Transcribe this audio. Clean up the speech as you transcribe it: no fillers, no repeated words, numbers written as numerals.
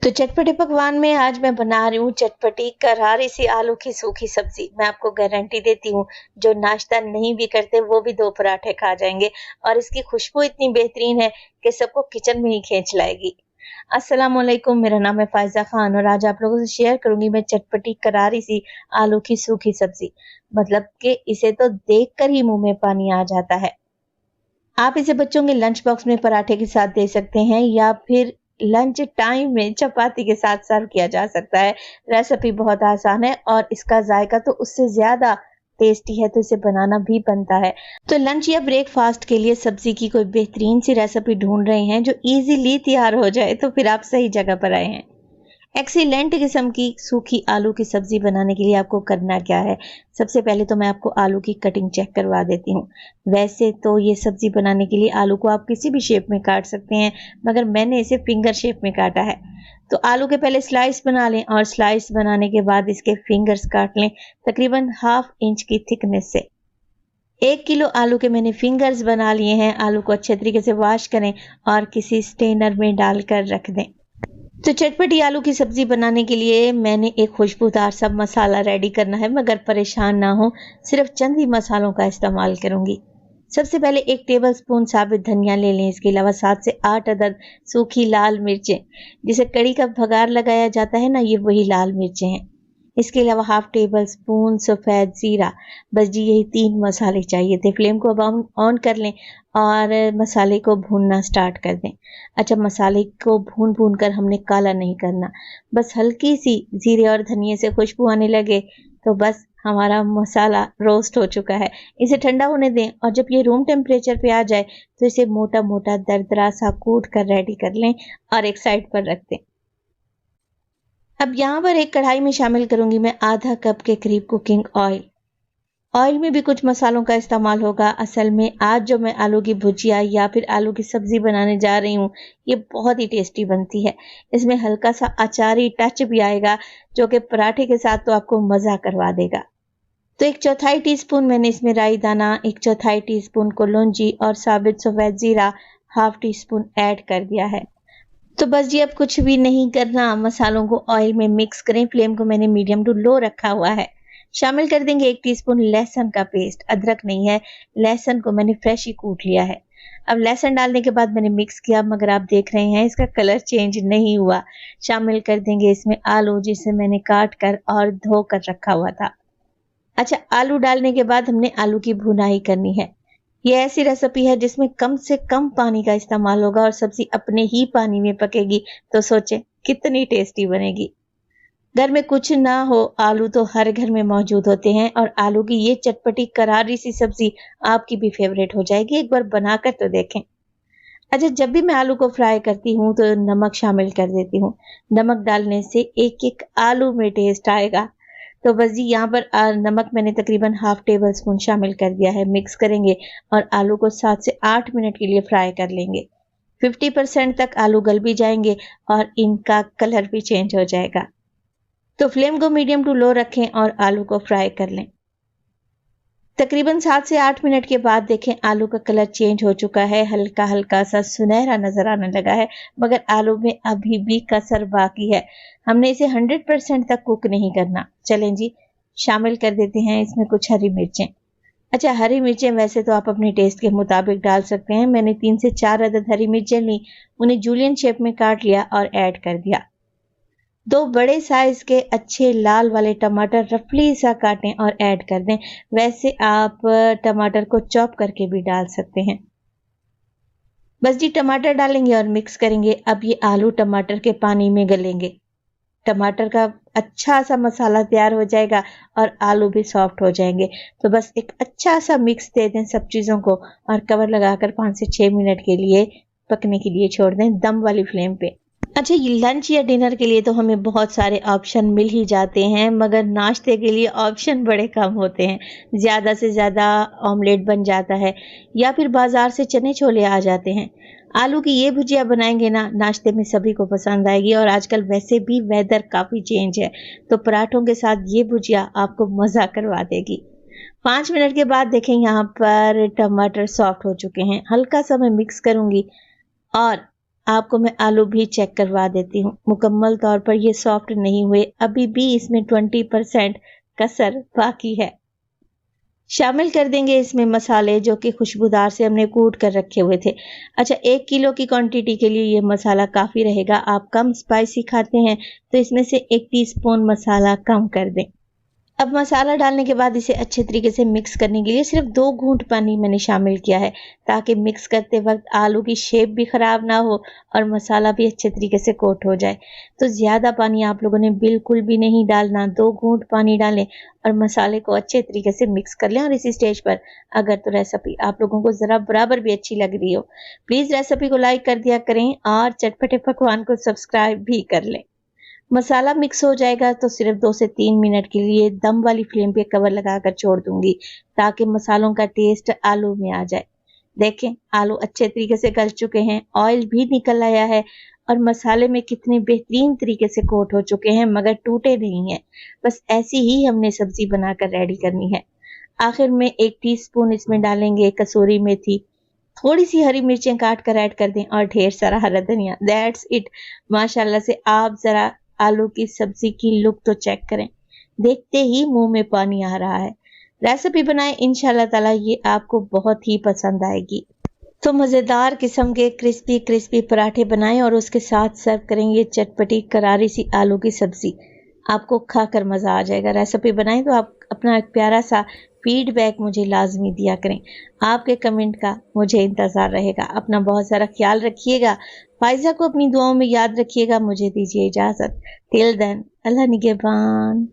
तो चटपटे पकवान में आज मैं बना रही हूँ चटपटी करारी सी आलू की सूखी सब्जी। मैं आपको गारंटी देती हूँ, जो नाश्ता नहीं भी करते वो भी 2 पराठे खा जाएँगे और इसकी खुशबू इतनी बेहतरीन है कि सबको किचन में ही खींच लाएगी। अस्सलाम वालेकुम, मेरा नाम है फ़ायज़ा ख़ान और आज आप लोगों से शेयर करूँगी मैं चटपटी करारी सी आलू की सूखी सब्जी। मतलब कि इसे तो देखकर ही मुँह में पानी आ जाता है। आप इसे बच्चों के लंच बॉक्स में पराठे के साथ दे सकते हैं या फिर लंच टाइम में चपाती के साथ सर्व किया जा सकता है। रेसिपी बहुत आसान है और इसका जायका तो उससे ज़्यादा टेस्टी है, तो इसे बनाना भी बनता है। तो लंच या ब्रेकफास्ट के लिए सब्जी की कोई बेहतरीन सी रेसिपी ढूंढ रहे हैं जो इजीली तैयार हो जाए, तो फिर आप सही जगह पर आए हैं। एक्सीलेंट किस्म की सूखी आलू की सब्जी बनाने के लिए आपको करना क्या है। सबसे पहले तो मैं आपको आलू की कटिंग चेक करवा देती हूँ। वैसे तो ये सब्जी बनाने के लिए आलू को आप किसी भी शेप में काट सकते हैं, मगर मैंने इसे फिंगर शेप में काटा है। तो आलू के पहले स्लाइस बना लें और स्लाइस बनाने के बाद इसके फिंगर्स काट लें, तकरीबन 1/2 इंच की थिकनेस से। 1 किलो आलू के मैंने फिंगर्स बना लिए हैं। आलू को अच्छे तरीके से वॉश करें और किसी स्टेनर में डालकर रख दें। तो चटपटी आलू की सब्जी बनाने के लिए मैंने एक खुशबूदार सा मसाला रेडी करना है, मगर परेशान ना हो, सिर्फ चंद ही मसालों का इस्तेमाल करूंगी। सबसे पहले 1 टेबल स्पून साबित धनिया ले लें। इसके अलावा 7 से 8 अदद सूखी लाल मिर्चें, जिसे कड़ी का भगार लगाया जाता है ना, ये वही लाल मिर्चें हैं। इसके अलावा 1/2 टेबल स्पून सफ़ेद ज़ीरा। बस जी यही 3 मसाले चाहिए थे। फ्लेम को अब ऑन कर लें और मसाले को भूनना स्टार्ट कर दें। अच्छा, मसाले को भून कर हमने काला नहीं करना। बस हल्की सी जीरे और धनिये से खुशबू आने लगे तो बस हमारा मसाला रोस्ट हो चुका है। इसे ठंडा होने दें और जब ये रूम टेम्परेचर पे आ जाए तो इसे मोटा मोटा दरदरा सा कूट कर रेडी कर लें और एक साइड पर रख दें। अब यहाँ पर एक कढ़ाई में शामिल करूंगी मैं आधा कप के करीब कुकिंग ऑयल। ऑयल में भी कुछ मसालों का इस्तेमाल होगा। असल में आज जो मैं आलू की भुजिया या फिर आलू की सब्जी बनाने जा रही हूँ, ये बहुत ही टेस्टी बनती है। इसमें हल्का सा अचारी टच भी आएगा, जो कि पराठे के साथ तो आपको मजा करवा देगा। तो 1/4 टीस्पून मैंने इसमें राई दाना, 1/4 टीस्पून कलौंजी और साबित सफेद जीरा 1/2 टीस्पून ऐड कर दिया है। तो बस जी अब कुछ भी नहीं करना, मसालों को ऑयल में मिक्स करें। फ्लेम को मैंने मीडियम टू लो रखा हुआ है। शामिल कर देंगे 1 टीस्पून लहसुन का पेस्ट। अदरक नहीं है, लहसुन को मैंने फ्रेश ही कूट लिया है। अब लहसुन डालने के बाद मैंने मिक्स किया, मगर आप देख रहे हैं इसका कलर चेंज नहीं हुआ। शामिल कर देंगे इसमें आलू, जिसे मैंने काट कर और धो कर रखा हुआ था। अच्छा, आलू डालने के बाद हमने आलू की भुनाई करनी है। ये ऐसी रेसिपी है जिसमें कम से कम पानी का इस्तेमाल होगा और सब्जी अपने ही पानी में पकेगी, तो सोचें कितनी टेस्टी बनेगी। घर में कुछ ना हो, आलू तो हर घर में मौजूद होते हैं और आलू की ये चटपटी करारी सी सब्जी आपकी भी फेवरेट हो जाएगी। एक बार बनाकर तो देखें। अच्छा, जब भी मैं आलू को फ्राई करती हूँ तो नमक शामिल कर देती हूँ। नमक डालने से एक एक आलू में टेस्ट आएगा। तो बस जी यहाँ पर नमक मैंने तकरीबन 1/2 टेबल स्पून शामिल कर दिया है। मिक्स करेंगे और आलू को 7 से 8 मिनट के लिए फ्राई कर लेंगे। 50% तक आलू गल भी जाएंगे और इनका कलर भी चेंज हो जाएगा। तो फ्लेम को मीडियम टू लो रखें और आलू को फ्राई कर लें। तकरीबन 7 से 8 मिनट के बाद देखें आलू का कलर चेंज हो चुका है, हल्का हल्का सा सुनहरा नजर आने लगा है, मगर आलू में अभी भी कसर बाकी है। हमने इसे 100% तक कुक नहीं करना। चलें जी, शामिल कर देते हैं इसमें कुछ हरी मिर्चें। अच्छा, हरी मिर्चें वैसे तो आप अपने टेस्ट के मुताबिक डाल सकते हैं। मैंने 3 से 4 अदद हरी मिर्चें ली, उन्हें जूलियन शेप में काट लिया और ऐड कर दिया। 2 बड़े साइज के अच्छे लाल वाले टमाटर रफली सा काटें और ऐड कर दें। वैसे आप टमाटर को चॉप करके भी डाल सकते हैं। बस जी टमाटर डालेंगे और मिक्स करेंगे। अब ये आलू टमाटर के पानी में गलेंगे। टमाटर का अच्छा सा मसाला तैयार हो जाएगा और आलू भी सॉफ्ट हो जाएंगे। तो बस एक अच्छा सा मिक्स दे दें सब चीज़ों को और कवर लगाकर 5 से 6 मिनट के लिए पकने के लिए छोड़ दें दम वाली फ्लेम पे। अच्छा, ये लंच या डिनर के लिए तो हमें बहुत सारे ऑप्शन मिल ही जाते हैं, मगर नाश्ते के लिए ऑप्शन बड़े कम होते हैं। ज़्यादा से ज़्यादा ऑमलेट बन जाता है या फिर बाज़ार से चने छोले आ जाते हैं। आलू की ये भुजिया बनाएंगे ना, नाश्ते में सभी को पसंद आएगी और आजकल वैसे भी वेदर काफ़ी चेंज है, तो पराठों के साथ ये भुजिया आपको मज़ा करवा देगी। 5 मिनट के बाद देखें यहाँ पर टमाटर सॉफ्ट हो चुके हैं। हल्का सा मैं मिक्स करूँगी और आपको मैं आलू भी चेक करवा देती हूँ। मुकम्मल तौर पर ये सॉफ्ट नहीं हुए, अभी भी इसमें 20% कसर बाकी है। शामिल कर देंगे इसमें मसाले जो कि खुशबूदार से हमने कूट कर रखे हुए थे। अच्छा, 1 किलो की क्वांटिटी के लिए ये मसाला काफ़ी रहेगा। आप कम स्पाइसी खाते हैं तो इसमें से 1 टीस्पून मसाला कम कर दें। अब मसाला डालने के बाद इसे अच्छे तरीके से मिक्स करने के लिए सिर्फ 2 घूंट पानी मैंने शामिल किया है, ताकि मिक्स करते वक्त आलू की शेप भी ख़राब ना हो और मसाला भी अच्छे तरीके से कोट हो जाए। तो ज़्यादा पानी आप लोगों ने बिल्कुल भी नहीं डालना, 2 घूंट पानी डालें और मसाले को अच्छे तरीके से मिक्स कर लें। और इसी स्टेज पर अगर तो रेसिपी आप लोगों को ज़रा बराबर भी अच्छी लग रही हो, प्लीज़ रेसिपी को लाइक कर दिया करें और चटपटे पकवान को सब्सक्राइब भी कर लें। मसाला मिक्स हो जाएगा तो सिर्फ 2 से 3 मिनट के लिए दम वाली फ्लेम पे कवर लगाकर छोड़ दूंगी, ताकि मसालों का टेस्ट आलू में आ जाए। देखें, आलू अच्छे तरीके से गल चुके हैं, ऑयल भी निकल आया है और मसाले में कितने बेहतरीन तरीके से कोट हो चुके हैं, मगर टूटे नहीं हैं। बस ऐसी ही हमने सब्जी बनाकर रेडी करनी है। आखिर में 1 टीस्पून इसमें डालेंगे कसूरी मेथी, थोड़ी सी हरी मिर्चें काट कर ऐड कर दें और ढेर सारा हरा धनिया। That's it. माशाल्लाह से आप जरा आलू की सब्जी की लुक तो चेक करें, देखते ही मुंह में पानी आ रहा है। रेसिपी बनाएं, इंशाल्लाह ताला ये आपको बहुत ही पसंद आएगी। तो मज़ेदार किस्म के क्रिस्पी क्रिस्पी पराठे बनाएं और उसके साथ सर्व करें ये चटपटी करारी सी आलू की सब्जी। आपको खाकर मज़ा आ जाएगा। रेसिपी बनाएं तो आप अपना एक प्यारा सा फीडबैक मुझे लाजमी दिया करें। आपके कमेंट का मुझे इंतज़ार रहेगा। अपना बहुत सारा ख्याल रखिएगा। फाइज़ा को अपनी दुआओं में याद रखिएगा। मुझे दीजिए इजाज़त। टिल देन, अल्लाह निगहबान।